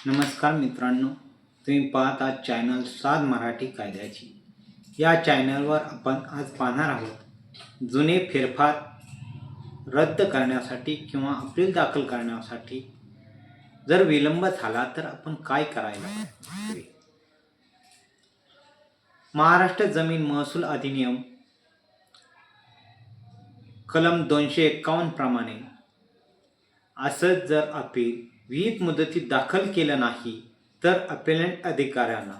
नमस्कार मित्रांनो, तुम्ही पाहत आहात चॅनल साध मराठी कायद्याची. या चॅनलवर आपण आज पाहणार आहोत जुने फेरफार रद्द करण्यासाठी किंवा अपील दाखल करण्यासाठी जर विलंब झाला तर आपण काय करायला हवे. महाराष्ट्र जमीन महसूल अधिनियम कलम 251 प्रमाणे असंच जर अपील विहित मुदतीत दाखल केलं नाही तर अपेलंट अधिकाऱ्यांना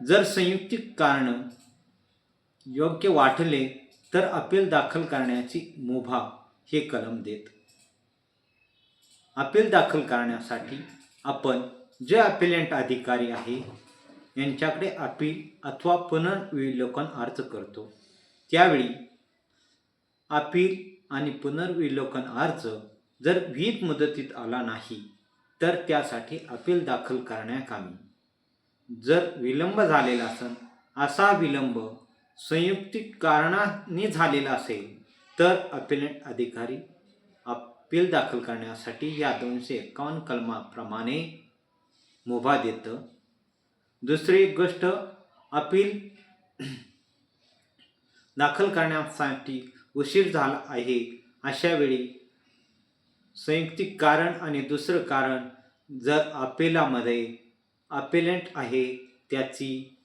जर संयुक्तिक कारण योग्य वाटले तर अपील दाखल करण्याची मुभा हे कलम देत. अपील दाखल करण्यासाठी आपण जे अपेलंट अधिकारी आहे यांच्याकडे अपील अथवा पुनर्विलोकन अर्ज करतो, त्यावेळी अपील आणि पुनर्विलोकन अर्ज जर विहित मुदतीत आला नाही तर त्यासाठी अपील दाखल करण्याकामी. जर विलंब झालेला असेल, असा विलंब संयुक्तिक कारणाने झालेला असेल तर अपेलंट अधिकारी अपील दाखल करण्यासाठी या 251 कलमाप्रमाणे मुभा देतं. दुसरी एक गोष्ट, अपील दाखल करण्यासाठी उशीर झाला आहे अशा वेळी संयुक्तिक कारण आणि दुसरं कारण जर अपेलामध्ये अपेलंट आहे त्याची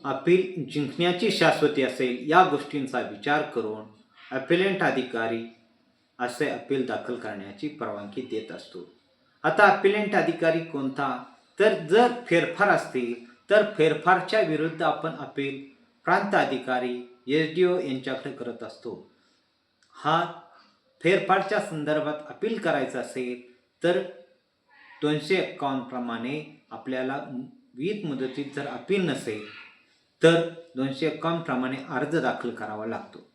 अपील जिंकण्याची शाश्वती असेल, या गोष्टींचा विचार करून अपेलंट अधिकारी असे अपील दाखल करण्याची परवानगी देत असतो. आता अपेलंट अधिकारी कोणता, तर जर फेरफार असतील तर फेरफारच्या विरुद्ध आपण अपील प्रांत अधिकारी SDO यांच्याकडे करत असतो. हा फेरफारच्या संदर्भात अपील करायचं असेल तर 251 प्रमाणे आपल्याला विहित मुदतीत जर अपील नसेल तर 251 प्रमाणे अर्ज दाखल करावा लागतो.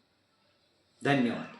धन्यवाद.